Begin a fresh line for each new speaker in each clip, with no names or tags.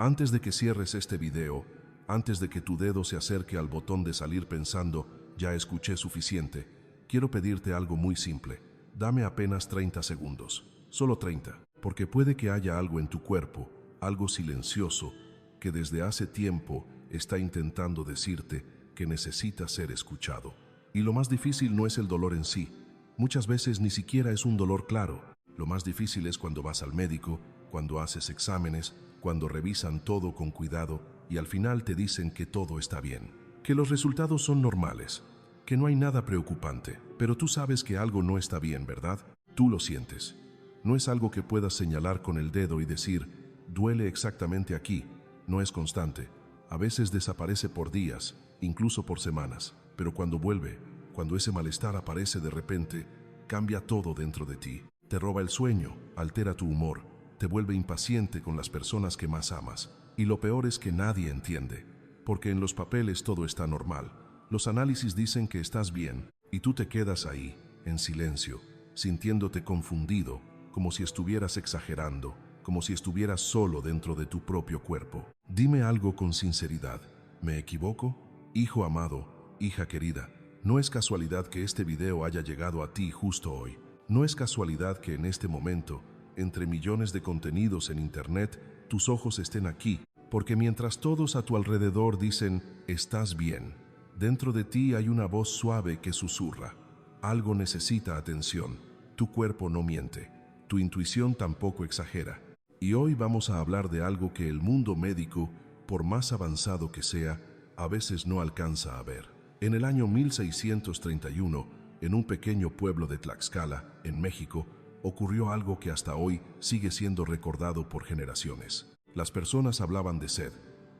Antes de que cierres este video, antes de que tu dedo se acerque al botón de salir pensando, ya escuché suficiente, quiero pedirte algo muy simple. Dame apenas 30 segundos, solo 30, porque puede que haya algo en tu cuerpo, algo silencioso, que desde hace tiempo está intentando decirte que necesitas ser escuchado. Y lo más difícil no es el dolor en sí. Muchas veces ni siquiera es un dolor claro. Lo más difícil es cuando vas al médico, cuando haces exámenes, cuando revisan todo con cuidado y al final te dicen que todo está bien, que los resultados son normales, que no hay nada preocupante, pero tú sabes que algo no está bien, ¿verdad? Tú lo sientes. No es algo que puedas señalar con el dedo y decir, duele exactamente aquí. No es constante. A veces desaparece por días, incluso por semanas, pero cuando vuelve, cuando ese malestar aparece de repente, cambia todo dentro de ti. Te roba el sueño, altera tu humor, te vuelve impaciente con las personas que más amas. Y lo peor es que nadie entiende, porque en los papeles todo está normal. Los análisis dicen que estás bien, y tú te quedas ahí, en silencio, sintiéndote confundido, como si estuvieras exagerando, como si estuvieras solo dentro de tu propio cuerpo. Dime algo con sinceridad. ¿Me equivoco? Hijo amado, hija querida, no es casualidad que este video haya llegado a ti justo hoy. No es casualidad que en este momento, entre millones de contenidos en internet, tus ojos estén aquí, porque mientras todos a tu alrededor dicen, estás bien, dentro de ti hay una voz suave que susurra. Algo necesita atención. Tu cuerpo no miente. Tu intuición tampoco exagera. Y hoy vamos a hablar de algo que el mundo médico, por más avanzado que sea, a veces no alcanza a ver. En el año 1631, en un pequeño pueblo de Tlaxcala, en México, ocurrió algo que hasta hoy sigue siendo recordado por generaciones. Las personas hablaban de sed,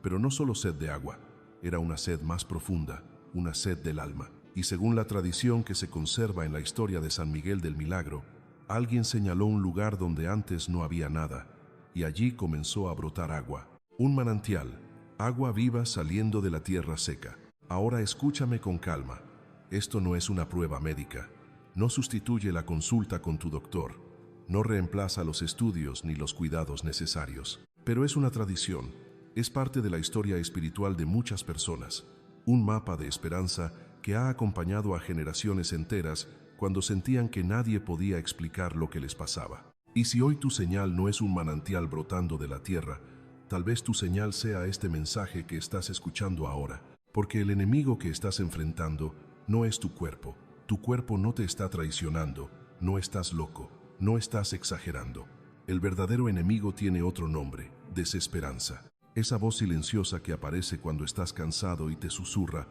pero no solo sed de agua, era una sed más profunda, una sed del alma. Y según la tradición que se conserva en la historia de San Miguel del Milagro, alguien señaló un lugar donde antes no había nada, y allí comenzó a brotar agua, un manantial, agua viva saliendo de la tierra seca. Ahora escúchame con calma, esto no es una prueba médica, no sustituye la consulta con tu doctor, no reemplaza los estudios ni los cuidados necesarios, pero es una tradición, es parte de la historia espiritual de muchas personas, un mapa de esperanza que ha acompañado a generaciones enteras cuando sentían que nadie podía explicar lo que les pasaba. Y si hoy tu señal no es un manantial brotando de la tierra, tal vez tu señal sea este mensaje que estás escuchando ahora, porque el enemigo que estás enfrentando no es tu cuerpo. Tu cuerpo no te está traicionando, no estás loco, no estás exagerando. El verdadero enemigo tiene otro nombre, desesperanza. Esa voz silenciosa que aparece cuando estás cansado y te susurra,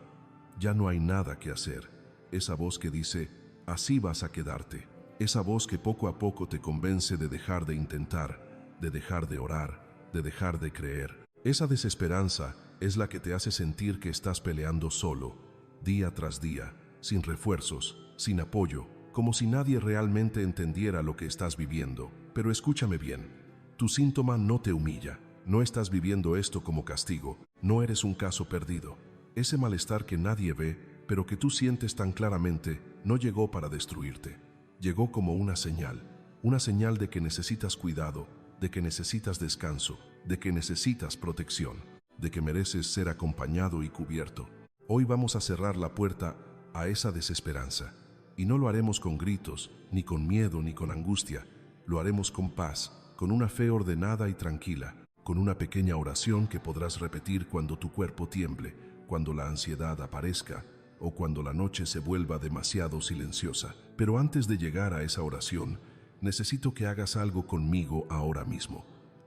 ya no hay nada que hacer. Esa voz que dice, así vas a quedarte. Esa voz que poco a poco te convence de dejar de intentar, de dejar de orar, de dejar de creer. Esa desesperanza es la que te hace sentir que estás peleando solo, día tras día, sin refuerzos, sin apoyo, como si nadie realmente entendiera lo que estás viviendo. Pero escúchame bien, tu síntoma no te humilla, no estás viviendo esto como castigo, no eres un caso perdido. Ese malestar que nadie ve, pero que tú sientes tan claramente, no llegó para destruirte. Llegó como una señal de que necesitas cuidado, de que necesitas descanso, de que necesitas protección, de que mereces ser acompañado y cubierto. Hoy vamos a cerrar la puerta a esa desesperanza, y no lo haremos con gritos, ni con miedo, ni con angustia. Lo haremos con paz, con una fe ordenada y tranquila, con una pequeña oración que podrás repetir cuando tu cuerpo tiemble, cuando la ansiedad aparezca, o cuando la noche se vuelva demasiado silenciosa. Pero antes de llegar a esa oración, necesito que hagas algo conmigo ahora mismo.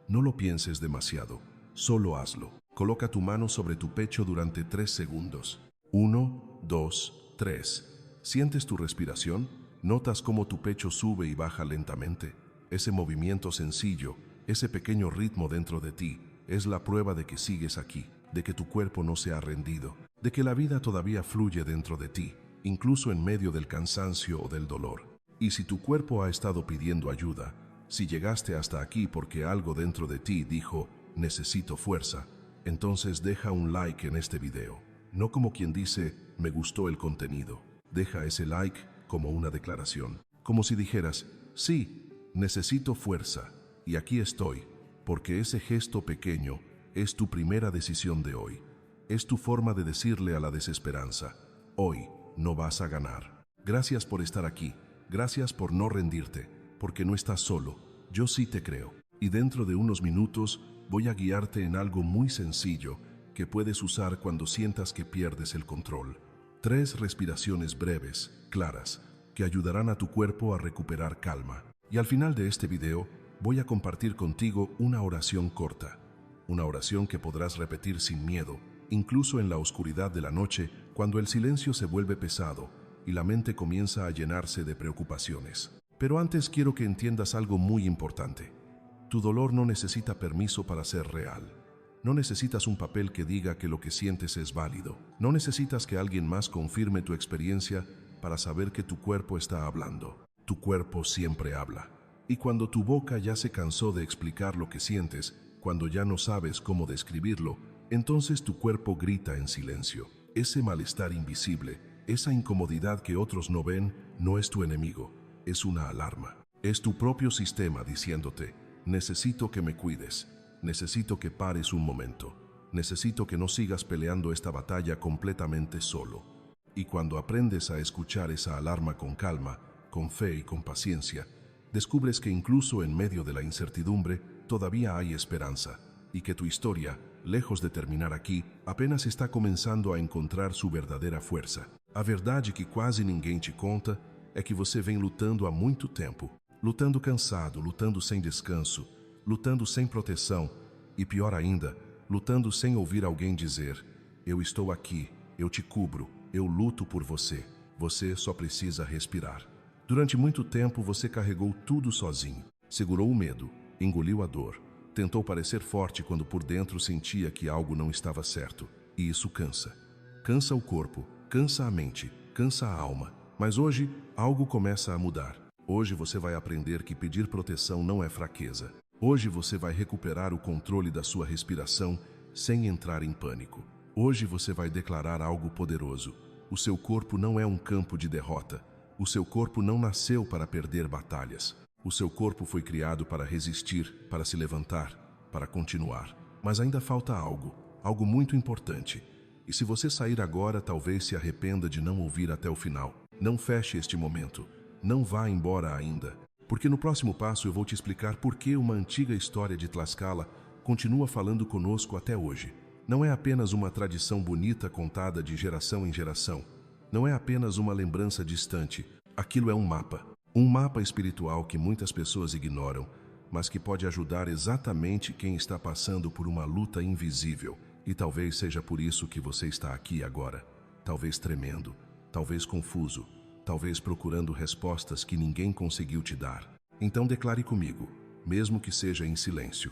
No lo pienses demasiado, solo hazlo. Coloca tu mano sobre tu pecho durante 3 segundos. 1, 2, 3. ¿Sientes tu respiración? ¿Notas cómo tu pecho sube y baja lentamente? Ese movimiento sencillo, ese pequeño ritmo dentro de ti, es la prueba de que sigues aquí, de que tu cuerpo no se ha rendido, de que la vida todavía fluye dentro de ti, incluso en medio del cansancio o del dolor. Y si tu cuerpo ha estado pidiendo ayuda, si llegaste hasta aquí porque algo dentro de ti dijo, necesito fuerza, entonces deja un like en este video. No como quien dice, me gustó el contenido. Deja ese like como una declaración. Como si dijeras, sí, necesito fuerza, y aquí estoy, porque ese gesto pequeño Es tu primera decisión de hoy. Es tu forma de decirle a la desesperanza: hoy no vas a ganar. Gracias por estar aquí. Gracias por no rendirte, porque no estás solo. Yo sí te creo. Y dentro de unos minutos voy a guiarte en algo muy sencillo que puedes usar cuando sientas que pierdes el control. 3 respiraciones breves, claras, que ayudarán a tu cuerpo a recuperar calma. Y al final de este video voy a compartir contigo una oración corta. Una oración que podrás repetir sin miedo, incluso en la oscuridad de la noche, cuando el silencio se vuelve pesado y la mente comienza a llenarse de preocupaciones. Pero antes quiero que entiendas algo muy importante. Tu dolor no necesita permiso para ser real. No necesitas un papel que diga que lo que sientes es válido. No necesitas que alguien más confirme tu experiencia para saber que tu cuerpo está hablando. Tu cuerpo siempre habla. Y cuando tu boca ya se cansó de explicar lo que sientes, cuando ya no sabes cómo describirlo, entonces tu cuerpo grita en silencio. Ese malestar invisible, esa incomodidad que otros no ven, no es tu enemigo, es una alarma. Es tu propio sistema diciéndote: necesito que me cuides, necesito que pares un momento, necesito que no sigas peleando esta batalla completamente solo. Y cuando aprendes a escuchar esa alarma con calma, con fe y con paciencia, descubres que incluso en medio de la incertidumbre todavía hay esperanza, y que tu historia, lejos de terminar aqui, apenas está começando a encontrar sua verdadeira força. A verdade que quase ninguém te conta é que você vem lutando há muito tempo. Lutando cansado, lutando sem descanso, lutando sem proteção e, pior ainda, lutando sem ouvir alguém dizer: eu estou aqui, eu te cubro, eu luto por você. Você só precisa respirar. Durante muito tempo você carregou tudo sozinho. Segurou o medo, engoliu a dor, tentou parecer forte quando por dentro sentia que algo não estava certo. E isso cansa. Cansa o corpo, cansa a mente, cansa a alma. Mas hoje, algo começa a mudar. Hoje você vai aprender que pedir proteção não é fraqueza. Hoje você vai recuperar o controle da sua respiração sem entrar em pânico. Hoje você vai declarar algo poderoso. O seu corpo não é um campo de derrota. O seu corpo não nasceu para perder batalhas. O seu corpo foi criado para resistir, para se levantar, para continuar. Mas ainda falta algo, algo muito importante. E se você sair agora, talvez se arrependa de não ouvir até o final. Não feche este momento. Não vá embora ainda. Porque no próximo passo eu vou te explicar por que uma antiga história de Tlaxcala continua falando conosco até hoje. Não é apenas uma tradição bonita contada de geração em geração. Não é apenas uma lembrança distante. Aquilo é um mapa. Um mapa espiritual que muitas pessoas ignoram, mas que pode ajudar exatamente quem está passando por uma luta invisível. E talvez seja por isso que você está aqui agora. Talvez tremendo, talvez confuso, talvez procurando respostas que ninguém conseguiu te dar. Então declare comigo, mesmo que seja em silêncio: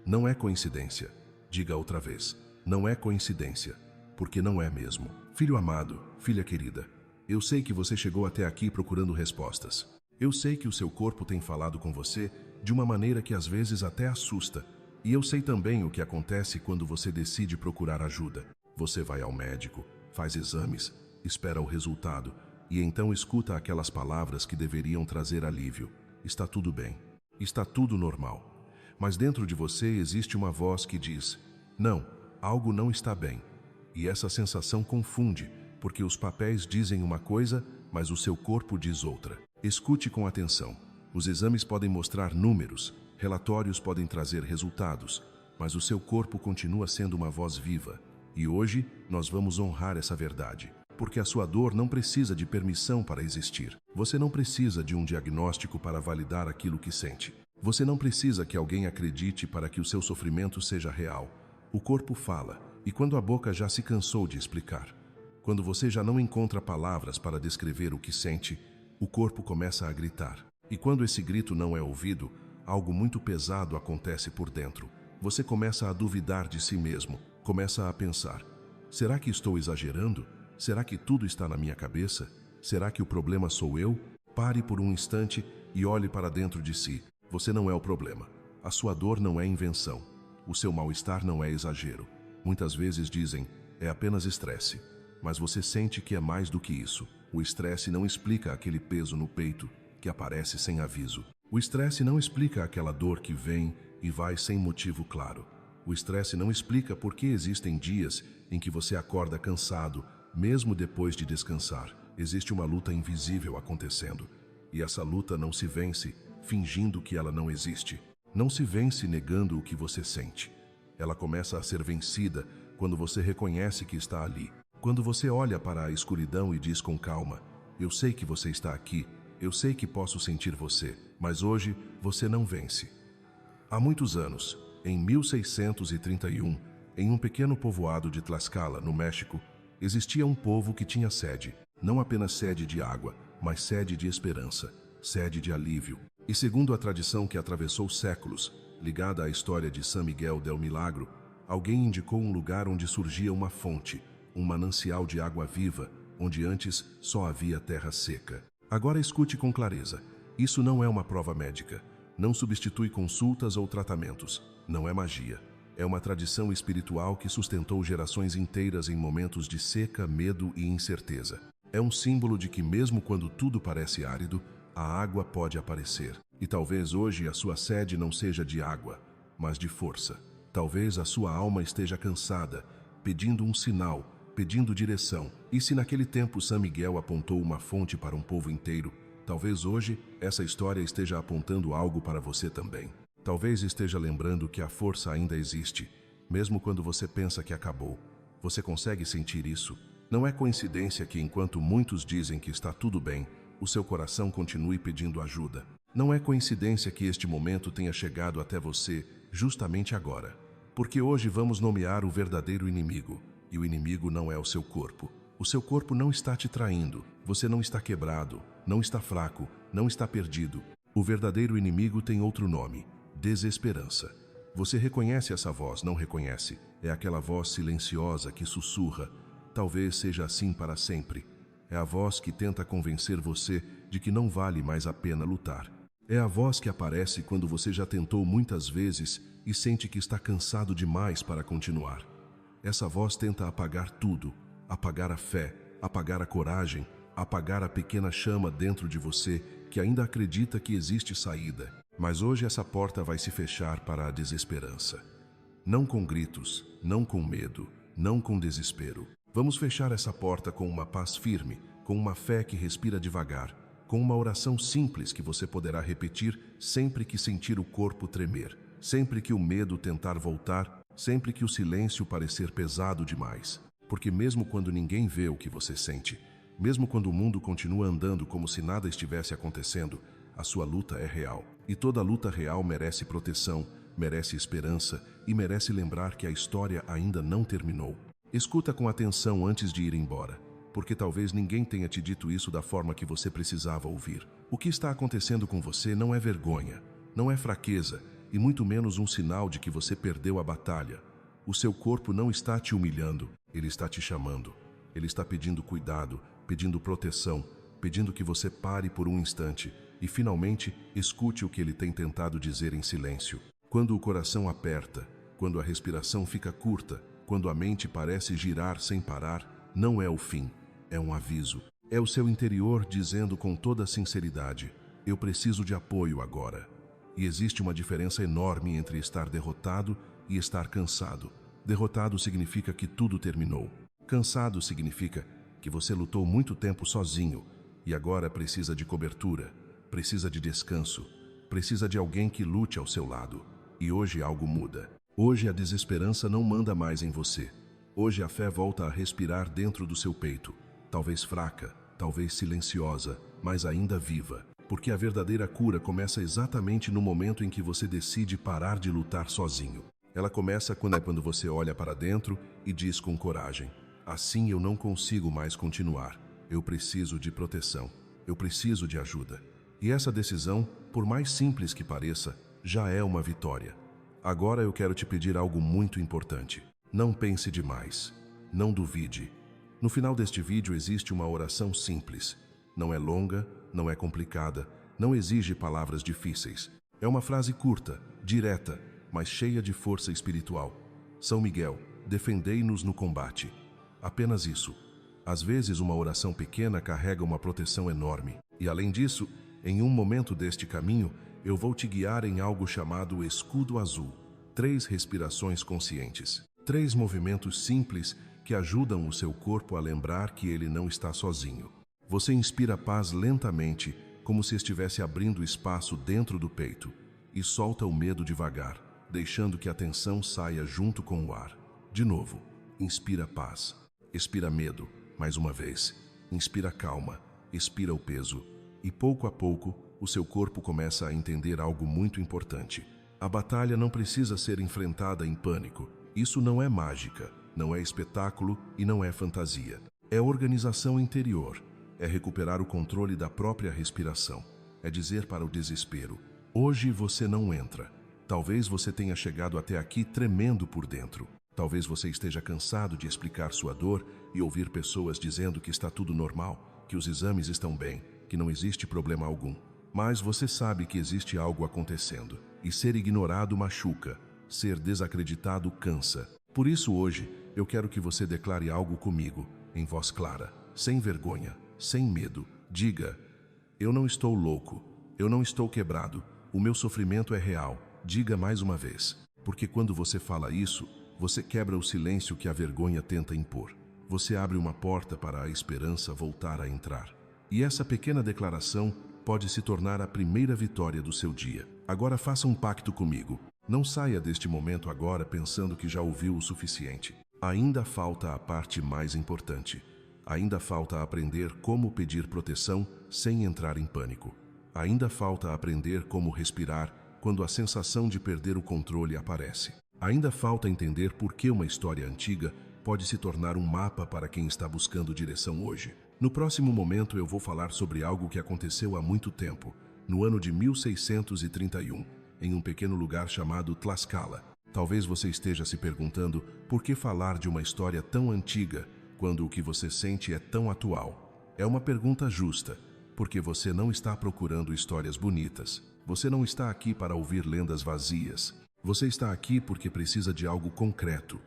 não é coincidência. Diga outra vez: não é coincidência, porque não é mesmo. Filho amado, filha querida, eu sei que você chegou até aqui procurando respostas. Eu sei que o seu corpo tem falado com você de uma maneira que às vezes até assusta. E eu sei também o que acontece quando você decide procurar ajuda. Você vai ao médico, faz exames, espera o resultado e então escuta aquelas palavras que deveriam trazer alívio. Está tudo bem. Está tudo normal. Mas dentro de você existe uma voz que diz: não, algo não está bem. E essa sensação confunde, porque os papéis dizem uma coisa, mas o seu corpo diz outra. Escute com atenção. Os exames podem mostrar números, relatórios podem trazer resultados, mas o seu corpo continua sendo uma voz viva. E hoje nós vamos honrar essa verdade, porque a sua dor não precisa de permissão para existir. Você não precisa de um diagnóstico para validar aquilo que sente. Você não precisa que alguém acredite para que o seu sofrimento seja real. O corpo fala, e quando a boca já se cansou de explicar, quando você já não encontra palavras para descrever o que sente, o corpo começa a gritar. E quando esse grito não é ouvido, algo muito pesado acontece por dentro. Você começa a duvidar de si mesmo, começa a pensar: será que estou exagerando? Será que tudo está na minha cabeça? Será que o problema sou eu? Pare por um instante e olhe para dentro de si. Você não é o problema. A sua dor não é invenção. O seu mal-estar não é exagero. Muitas vezes dizem: é apenas estresse. Mas você sente que é mais do que isso. O estresse não explica aquele peso no peito que aparece sem aviso. O estresse não explica aquela dor que vem e vai sem motivo claro. O estresse não explica por que existem dias em que você acorda cansado, mesmo depois de descansar. Existe uma luta invisível acontecendo. E essa luta não se vence fingindo que ela não existe. Não se vence negando o que você sente. Ela começa a ser vencida quando você reconhece que está ali. Quando você olha para a escuridão e diz com calma: eu sei que você está aqui, eu sei que posso sentir você, mas hoje você não vence. Há muitos anos, em 1631, em um pequeno povoado de Tlaxcala, no México, existia um povo que tinha sede, não apenas sede de água, mas sede de esperança, sede de alívio. E segundo a tradição que atravessou séculos, ligada à história de San Miguel del Milagro, alguém indicou um lugar onde surgia uma fonte, um manancial de água viva, onde antes só havia terra seca. Agora escute com clareza, isso não é uma prova médica, não substitui consultas ou tratamentos, não é magia. É uma tradição espiritual que sustentou gerações inteiras em momentos de seca, medo e incerteza. É um símbolo de que mesmo quando tudo parece árido, a água pode aparecer. E talvez hoje a sua sede não seja de água, mas de força. Talvez a sua alma esteja cansada, pedindo um sinal, pedindo direção. E se naquele tempo San Miguel apontou uma fonte para um povo inteiro, talvez hoje essa história esteja apontando algo para você também. Talvez esteja lembrando que a força ainda existe, mesmo quando você pensa que acabou. Você consegue sentir isso? Não é coincidência que enquanto muitos dizem que está tudo bem, o seu coração continue pedindo ajuda. Não é coincidência que este momento tenha chegado até você justamente agora. Porque hoje vamos nomear o verdadeiro inimigo. E o inimigo não é o seu corpo. O seu corpo não está te traindo. Você não está quebrado, não está fraco, não está perdido. O verdadeiro inimigo tem outro nome: desesperança. Você reconhece essa voz, não reconhece? É aquela voz silenciosa que sussurra. Talvez seja assim para sempre. É a voz que tenta convencer você de que não vale mais a pena lutar. É a voz que aparece quando você já tentou muitas vezes e sente que está cansado demais para continuar. Essa voz tenta apagar tudo, apagar a fé, apagar a coragem, apagar a pequena chama dentro de você que ainda acredita que existe saída. Mas hoje essa porta vai se fechar para a desesperança. Não com gritos, não com medo, não com desespero. Vamos fechar essa porta com uma paz firme, com uma fé que respira devagar, com uma oração simples que você poderá repetir sempre que sentir o corpo tremer, sempre que o medo tentar voltar, sempre que o silêncio parecer pesado demais. Porque mesmo quando ninguém vê o que você sente, mesmo quando o mundo continua andando como se nada estivesse acontecendo, a sua luta é real. E toda luta real merece proteção, merece esperança e merece lembrar que a história ainda não terminou. Escuta com atenção antes de ir embora, porque talvez ninguém tenha te dito isso da forma que você precisava ouvir. O que está acontecendo com você não é vergonha, não é fraqueza e muito menos um sinal de que você perdeu a batalha. O seu corpo não está te humilhando, ele está te chamando. Ele está pedindo cuidado, pedindo proteção, pedindo que você pare por um instante e finalmente escute o que ele tem tentado dizer em silêncio. Quando o coração aperta, quando a respiração fica curta, quando a mente parece girar sem parar, não é o fim, é um aviso. É o seu interior dizendo com toda sinceridade: eu preciso de apoio agora. E existe uma diferença enorme entre estar derrotado e estar cansado. Derrotado significa que tudo terminou. Cansado significa que você lutou muito tempo sozinho e agora precisa de cobertura, precisa de descanso, precisa de alguém que lute ao seu lado. E hoje algo muda. Hoje a desesperança não manda mais em você. Hoje a fé volta a respirar dentro do seu peito, talvez fraca, talvez silenciosa, mas ainda viva. Porque a verdadeira cura começa exatamente no momento em que você decide parar de lutar sozinho. Ela começa quando você olha para dentro e diz com coragem: assim eu não consigo mais continuar. Eu preciso de proteção. Eu preciso de ajuda. E essa decisão, por mais simples que pareça, já é uma vitória. Agora eu quero te pedir algo muito importante. Não pense demais. Não duvide. No final deste vídeo existe uma oração simples. Não é longa, não é complicada, não exige palavras difíceis. É uma frase curta, direta, mas cheia de força espiritual. São Miguel, defendei-nos no combate. Apenas isso. Às vezes uma oração pequena carrega uma proteção enorme. E além disso, em um momento deste caminho, eu vou te guiar em algo chamado escudo azul. 3 respirações conscientes. 3 movimentos simples que ajudam o seu corpo a lembrar que ele não está sozinho. Você inspira paz lentamente, como se estivesse abrindo espaço dentro do peito, e solta o medo devagar, deixando que a tensão saia junto com o ar. De novo, inspira paz, expira medo, mais uma vez, inspira calma, expira o peso, e pouco a pouco, o seu corpo começa a entender algo muito importante. A batalha não precisa ser enfrentada em pânico. Isso não é mágica, não é espetáculo e não é fantasia. É organização interior, é recuperar o controle da própria respiração, é dizer para o desespero: hoje você não entra. Talvez você tenha chegado até aqui tremendo por dentro. Talvez você esteja cansado de explicar sua dor e ouvir pessoas dizendo que está tudo normal, que os exames estão bem, que não existe problema algum. Mas você sabe que existe algo acontecendo, e ser ignorado machuca, ser desacreditado cansa. Por isso hoje, eu quero que você declare algo comigo, em voz clara, sem vergonha, sem medo. Diga: eu não estou louco, eu não estou quebrado, o meu sofrimento é real. Diga mais uma vez, porque quando você fala isso, você quebra o silêncio que a vergonha tenta impor. Você abre uma porta para a esperança voltar a entrar. E essa pequena declaração pode se tornar a primeira vitória do seu dia. Agora faça um pacto comigo. Não saia deste momento agora pensando que já ouviu o suficiente. Ainda falta a parte mais importante. Ainda falta aprender como pedir proteção sem entrar em pânico. Ainda falta aprender como respirar quando a sensação de perder o controle aparece. Ainda falta entender por que uma história antiga pode se tornar um mapa para quem está buscando direção hoje. No próximo momento eu vou falar sobre algo que aconteceu há muito tempo, no ano de 1631, em um pequeno lugar chamado Tlaxcala. Talvez você esteja se perguntando por que falar de uma história tão antiga quando o que você sente é tão atual. É uma pergunta justa, porque você não está procurando histórias bonitas. Você não está aqui para ouvir lendas vazias. Você está aqui porque precisa de algo concreto,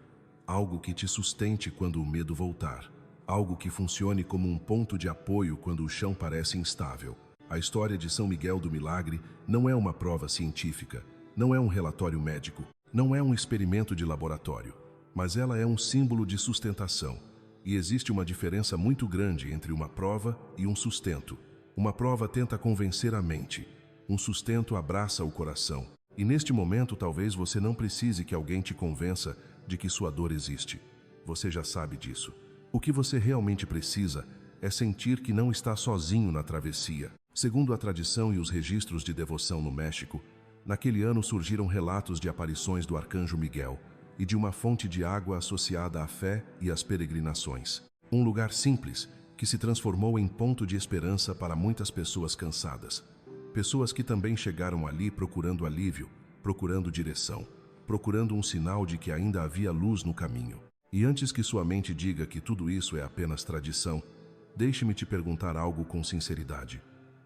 algo que te sustente quando o medo voltar, algo que funcione como um ponto de apoio quando o chão parece instável. A história de São Miguel do Milagre não é uma prova científica, não é um relatório médico, não é um experimento de laboratório, mas ela é um símbolo de sustentação. E existe uma diferença muito grande entre uma prova e um sustento. Uma prova tenta convencer a mente, um sustento abraça o coração. E neste momento talvez você não precise que alguém te convença de que sua dor existe. Você já sabe disso. O que você realmente precisa é sentir que não está sozinho na travessia. Segundo a tradição e os registros de devoção no México, naquele ano surgiram relatos de aparições do arcanjo Miguel e de uma fonte de água associada à fé e às peregrinações. Um lugar simples que se transformou em ponto de esperança para muitas pessoas cansadas. Pessoas que também chegaram ali procurando alívio, procurando direção, procurando um sinal de que ainda havia luz no caminho. E antes que sua mente diga que tudo isso é apenas tradição, deixe-me te perguntar algo com sinceridade.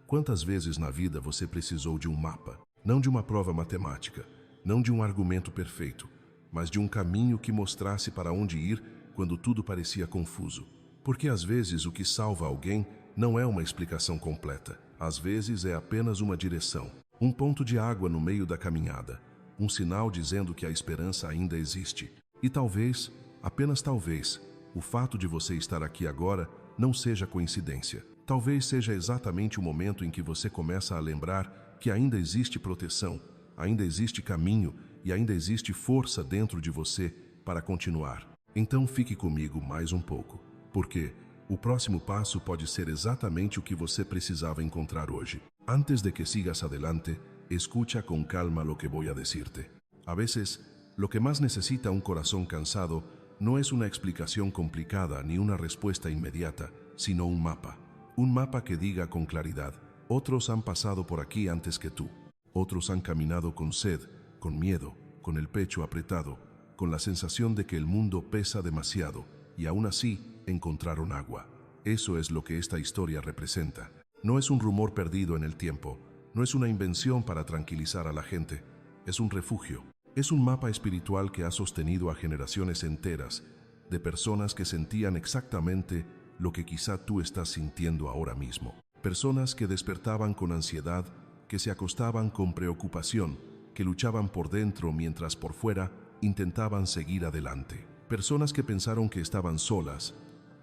Quantas vezes na vida você precisou de um mapa? Não de uma prova matemática, não de um argumento perfeito, mas de um caminho que mostrasse para onde ir quando tudo parecia confuso. Porque às vezes o que salva alguém não é uma explicação completa. Às vezes é apenas uma direção, um ponto de água no meio da caminhada, um sinal dizendo que a esperança ainda existe. E talvez, apenas talvez, o fato de você estar aqui agora não seja coincidência. Talvez seja exatamente o momento em que você começa a lembrar que ainda existe proteção, ainda existe caminho e ainda existe força dentro de você para continuar. Então fique comigo mais um pouco, porque o próximo passo pode ser exatamente o que você precisava encontrar hoje. Antes de que sigas adelante, escucha con calma lo que voy a decirte. A veces, lo que más necesita un corazón cansado no es una explicación complicada ni una respuesta inmediata, sino un mapa. Un mapa que diga con claridad: otros han pasado por aquí antes que tú. Otros han caminado con sed, con miedo, con el pecho apretado, con la sensación de que el mundo pesa demasiado, y aún así encontraron agua. Eso es lo que esta historia representa. No es un rumor perdido en el tiempo, no es una invención para tranquilizar a la gente, es un refugio. Es un mapa espiritual que ha sostenido a generaciones enteras de personas que sentían exactamente lo que quizá tú estás sintiendo ahora mismo. Personas que despertaban con ansiedad, que se acostaban con preocupación, que luchaban por dentro mientras por fuera intentaban seguir adelante. Personas que pensaron que estaban solas,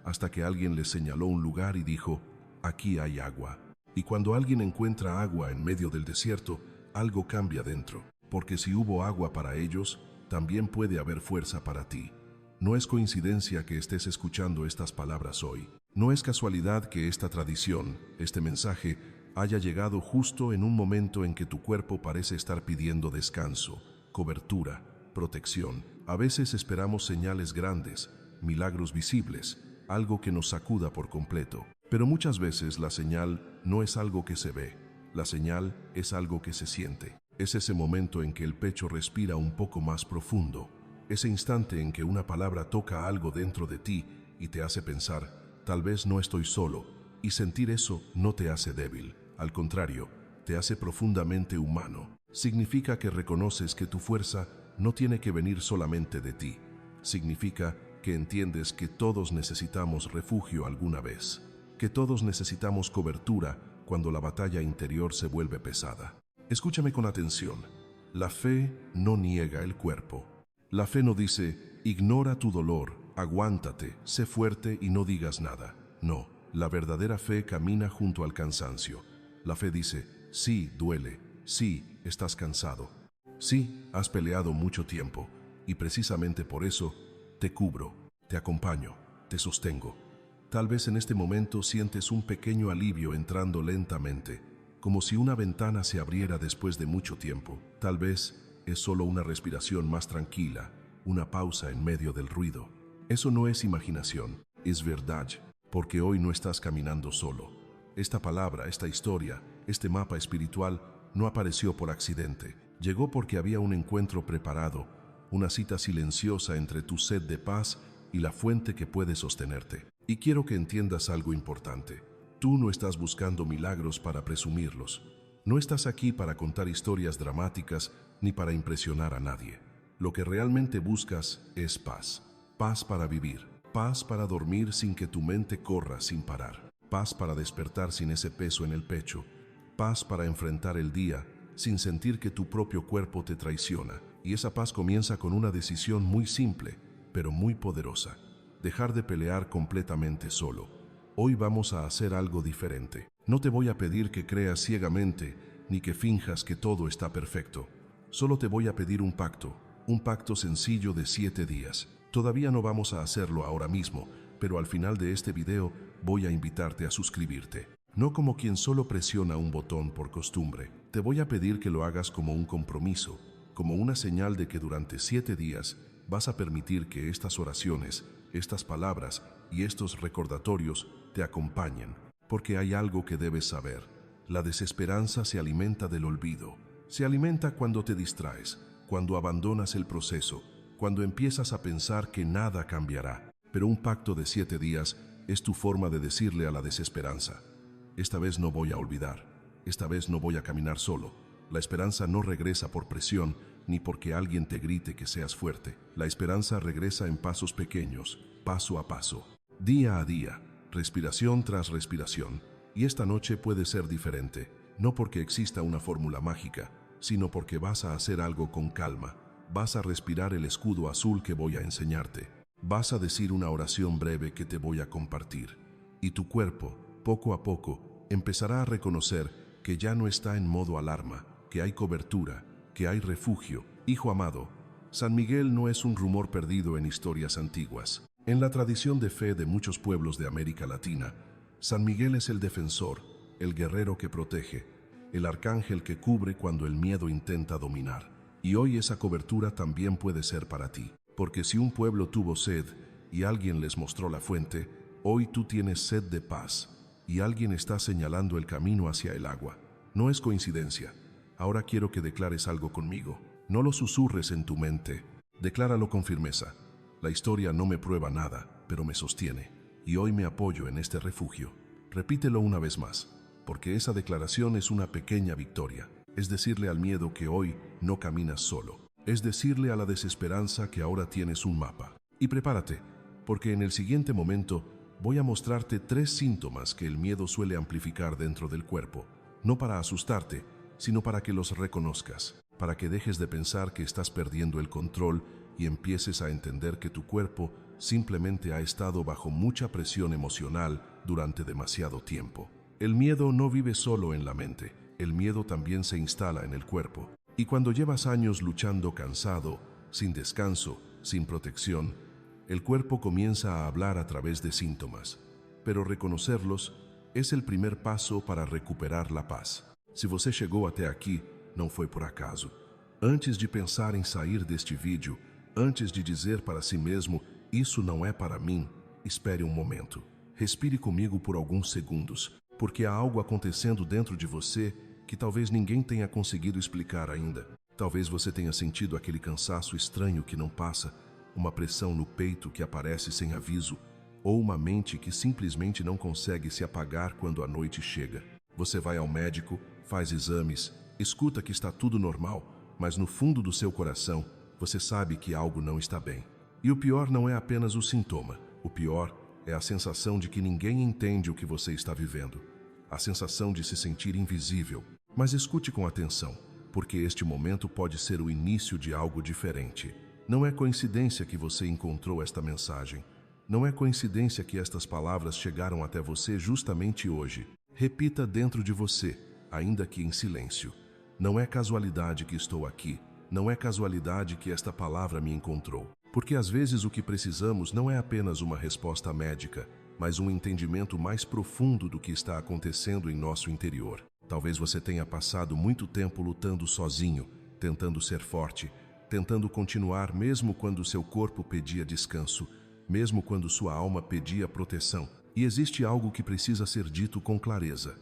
hasta que alguien les señaló un lugar y dijo, aquí hay agua. Y cuando alguien encuentra agua en medio del desierto, algo cambia dentro, porque si hubo agua para ellos, también puede haber fuerza para ti. No es coincidencia que estés escuchando estas palabras hoy. No es casualidad que esta tradición, este mensaje, haya llegado justo en un momento en que tu cuerpo parece estar pidiendo descanso, cobertura, protección. A veces esperamos señales grandes, milagros visibles, algo que nos sacuda por completo. Pero muchas veces la señal no es algo que se ve, la señal es algo que se siente. Es ese momento en que el pecho respira un poco más profundo, ese instante en que una palabra toca algo dentro de ti y te hace pensar, tal vez no estoy solo, y sentir eso no te hace débil, al contrario, te hace profundamente humano. Significa que reconoces que tu fuerza no tiene que venir solamente de ti, significa que entiendes que todos necesitamos refugio alguna vez, que todos necesitamos cobertura cuando la batalla interior se vuelve pesada. Escúchame con atención. La fe no niega el cuerpo. La fe no dice, ignora tu dolor, aguántate, sé fuerte y no digas nada. No, la verdadera fe camina junto al cansancio. La fe dice, sí, duele, sí, estás cansado, sí, has peleado mucho tiempo, y precisamente por eso te cubro, te acompaño, te sostengo. Tal vez en este momento sientes un pequeño alivio entrando lentamente, como si una ventana se abriera después de mucho tiempo. Tal vez es solo una respiración más tranquila, una pausa en medio del ruido. Eso no es imaginación, es verdad, porque hoy no estás caminando solo. Esta palabra, esta historia, este mapa espiritual no apareció por accidente. Llegó porque había un encuentro preparado, una cita silenciosa entre tu sed de paz y la fuente que puede sostenerte. Y quiero que entiendas algo importante. Tú no estás buscando milagros para presumirlos. No estás aquí para contar historias dramáticas ni para impresionar a nadie. Lo que realmente buscas es paz. Paz para vivir. Paz para dormir sin que tu mente corra sin parar. Paz para despertar sin ese peso en el pecho. Paz para enfrentar el día sin sentir que tu propio cuerpo te traiciona. Y esa paz comienza con una decisión muy simple, pero muy poderosa. Dejar de pelear completamente solo. Hoy vamos a hacer algo diferente. No te voy a pedir que creas ciegamente, ni que finjas que todo está perfecto. Solo te voy a pedir un pacto sencillo de 7 días. Todavía no vamos a hacerlo ahora mismo, pero al final de este video voy a invitarte a suscribirte. No como quien solo presiona un botón por costumbre. Te voy a pedir que lo hagas como un compromiso, como una señal de que durante 7 días vas a permitir que estas oraciones, estas palabras y estos recordatorios te acompañen, porque hay algo que debes saber. La desesperanza se alimenta del olvido. Se alimenta cuando te distraes, cuando abandonas el proceso, cuando empiezas a pensar que nada cambiará. Pero un pacto de 7 días es tu forma de decirle a la desesperanza, esta vez no voy a olvidar, esta vez no voy a caminar solo. La esperanza no regresa por presión, ni porque alguien te grite que seas fuerte. La esperanza regresa en pasos pequeños, paso a paso, día a día, respiración tras respiración. Y esta noche puede ser diferente, no porque exista una fórmula mágica, sino porque vas a hacer algo con calma. Vas a respirar el escudo azul que voy a enseñarte. Vas a decir una oración breve que te voy a compartir. Y tu cuerpo, poco a poco, empezará a reconocer que ya no está en modo alarma, que hay cobertura, que hay refugio. Hijo amado, San Miguel no es un rumor perdido en historias antiguas. En la tradición de fe de muchos pueblos de América Latina, San Miguel es el defensor, el guerrero que protege, el arcángel que cubre cuando el miedo intenta dominar. Y hoy esa cobertura también puede ser para ti, porque si un pueblo tuvo sed y alguien les mostró la fuente, hoy tú tienes sed de paz y alguien está señalando el camino hacia el agua. No es coincidencia. Ahora quiero que declares algo conmigo. No lo susurres en tu mente. Decláralo con firmeza. La historia no me prueba nada, pero me sostiene. Y hoy me apoyo en este refugio. Repítelo una vez más, porque esa declaración es una pequeña victoria. Es decirle al miedo que hoy no caminas solo. Es decirle a la desesperanza que ahora tienes un mapa. Y prepárate, porque en el siguiente momento voy a mostrarte 3 síntomas que el miedo suele amplificar dentro del cuerpo. No para asustarte, sino para que los reconozcas. para que dejes de pensar que estás perdiendo el control y empieces a entender que tu cuerpo simplemente ha estado bajo mucha presión emocional durante demasiado tiempo. El miedo no vive solo en la mente, el miedo también se instala en el cuerpo. Y cuando llevas años luchando cansado, sin descanso, sin protección, el cuerpo comienza a hablar a través de síntomas. Pero reconocerlos es el primer paso para recuperar la paz. Se você chegou até aqui, não foi por acaso. Antes de pensar em sair deste vídeo, antes de dizer para si mesmo, isso não é para mim, espere um momento. Respire comigo por alguns segundos, porque há algo acontecendo dentro de você que talvez ninguém tenha conseguido explicar ainda. Talvez você tenha sentido aquele cansaço estranho que não passa, uma pressão no peito que aparece sem aviso, ou uma mente que simplesmente não consegue se apagar quando a noite chega. Você vai ao médico, faz exames, escuta que está tudo normal, mas no fundo do seu coração, você sabe que algo não está bem. E o pior não é apenas o sintoma. O pior é a sensação de que ninguém entende o que você está vivendo. A sensação de se sentir invisível. Mas escute com atenção, porque este momento pode ser o início de algo diferente. Não é coincidência que você encontrou esta mensagem. Não é coincidência que estas palavras chegaram até você justamente hoje. Repita dentro de você, ainda que em silêncio. Não é casualidade que estou aqui. Não é casualidade que esta palavra me encontrou. Porque às vezes o que precisamos não é apenas uma resposta médica, mas um entendimento mais profundo do que está acontecendo em nosso interior. Talvez você tenha passado muito tempo lutando sozinho, tentando ser forte, tentando continuar mesmo quando seu corpo pedia descanso, mesmo quando sua alma pedia proteção. E existe algo que precisa ser dito com clareza.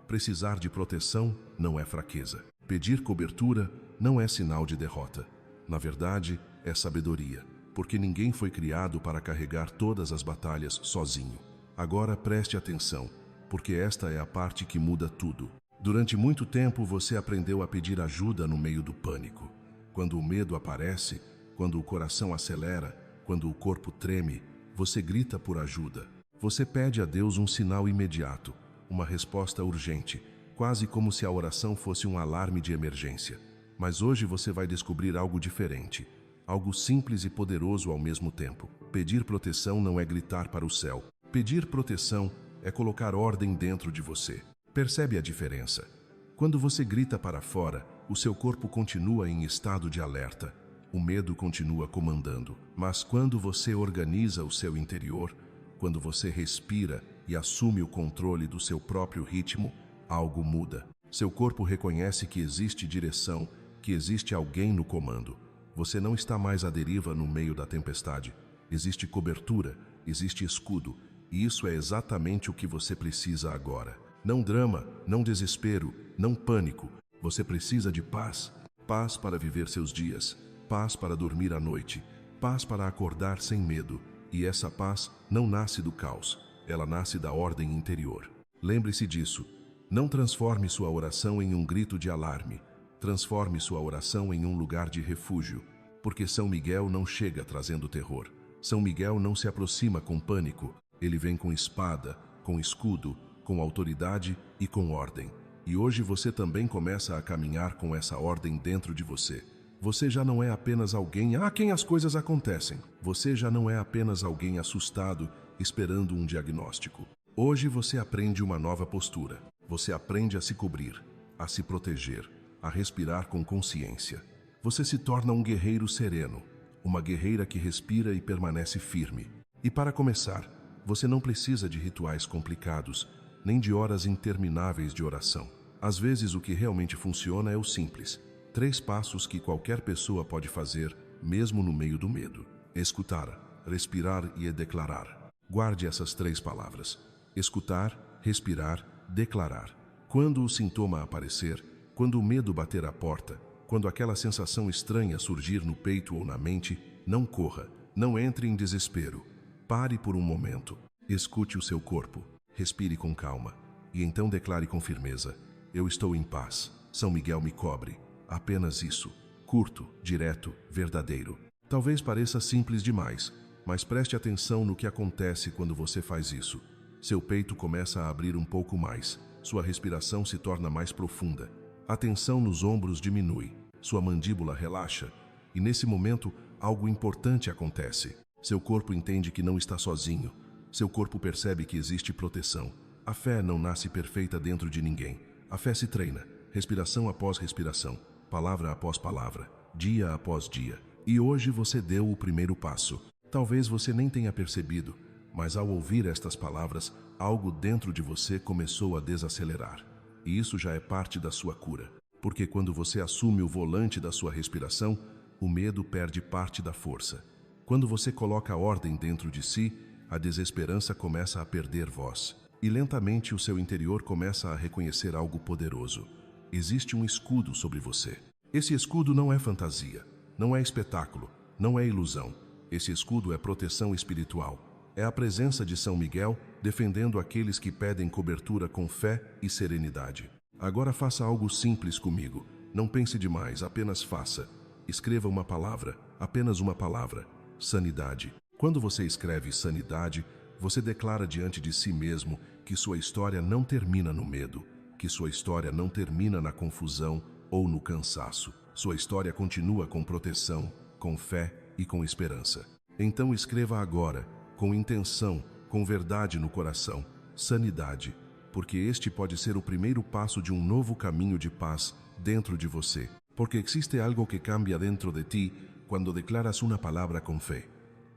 Precisar de proteção não é fraqueza. Pedir cobertura não é sinal de derrota. Na verdade, é sabedoria, porque ninguém foi criado para carregar todas as batalhas sozinho. Agora preste atenção, porque esta é a parte que muda tudo. Durante muito tempo você aprendeu a pedir ajuda no meio do pânico. Quando o medo aparece, quando o coração acelera, quando o corpo treme, você grita por ajuda. Você pede a Deus um sinal imediato, uma resposta urgente, quase como se a oração fosse um alarme de emergência. Mas hoje você vai descobrir algo diferente, algo simples e poderoso ao mesmo tempo. Pedir proteção não é gritar para o céu. Pedir proteção é colocar ordem dentro de você. Percebe a diferença? Quando você grita para fora, o seu corpo continua em estado de alerta. O medo continua comandando. Mas quando você organiza o seu interior, quando você respira e assume o controle do seu próprio ritmo, algo muda. Seu corpo reconhece que existe direção, que existe alguém no comando. Você não está mais à deriva no meio da tempestade. Existe cobertura, existe escudo, e isso é exatamente o que você precisa agora. Não drama, não desespero, não pânico. Você precisa de paz. Paz para viver seus dias, paz para dormir à noite, paz para acordar sem medo. E essa paz não nasce do caos, ela nasce da ordem interior. Lembre-se disso. Não transforme sua oração em um grito de alarme. Transforme sua oração em um lugar de refúgio, porque São Miguel não chega trazendo terror. São Miguel não se aproxima com pânico. Ele vem com espada, com escudo, com autoridade e com ordem. E hoje você também começa a caminhar com essa ordem dentro de você. Você já não é apenas alguém a quem as coisas acontecem. Você já não é apenas alguém assustado, esperando um diagnóstico. Hoje você aprende uma nova postura. Você aprende a se cobrir, a se proteger, a respirar com consciência. Você se torna um guerreiro sereno, uma guerreira que respira e permanece firme. E para começar, você não precisa de rituais complicados, nem de horas intermináveis de oração. Às vezes o que realmente funciona é o simples. 3 passos que qualquer pessoa pode fazer, mesmo no meio do medo. Escutar, respirar e declarar. Guarde essas 3 palavras. Escutar, respirar, declarar. Quando o sintoma aparecer, quando o medo bater à porta, quando aquela sensação estranha surgir no peito ou na mente, não corra, não entre em desespero. Pare por um momento. Escute o seu corpo. Respire com calma. E então declare com firmeza: eu estou em paz. São Miguel me cobre. Apenas isso. Curto, direto, verdadeiro. Talvez pareça simples demais, mas preste atenção no que acontece quando você faz isso. Seu peito começa a abrir um pouco mais. Sua respiração se torna mais profunda. A tensão nos ombros diminui. Sua mandíbula relaxa e, nesse momento, algo importante acontece. Seu corpo entende que não está sozinho. Seu corpo percebe que existe proteção. A fé não nasce perfeita dentro de ninguém. A fé se treina, respiração após respiração, palavra após palavra, dia após dia. E hoje você deu o primeiro passo. Talvez você nem tenha percebido, mas ao ouvir estas palavras, algo dentro de você começou a desacelerar. E isso já é parte da sua cura. Porque quando você assume o volante da sua respiração, o medo perde parte da força. Quando você coloca ordem dentro de si, a desesperança começa a perder voz. E lentamente o seu interior começa a reconhecer algo poderoso. Existe um escudo sobre você. Esse escudo não é fantasia, não é espetáculo, não é ilusão. Esse escudo é proteção espiritual. É a presença de São Miguel defendendo aqueles que pedem cobertura com fé e serenidade. Agora faça algo simples comigo. Não pense demais, apenas faça. Escreva uma palavra, apenas uma palavra. Sanidade. Quando você escreve sanidade, você declara diante de si mesmo que sua história não termina no medo, que sua história não termina na confusão ou no cansaço. Sua história continua com proteção, com fé e com esperança. Então escreva agora, com intenção, com verdade no coração, sanidade, porque este pode ser o primeiro passo de um novo caminho de paz dentro de você. Porque existe algo que cambia dentro de ti quando declaras una palabra con fe.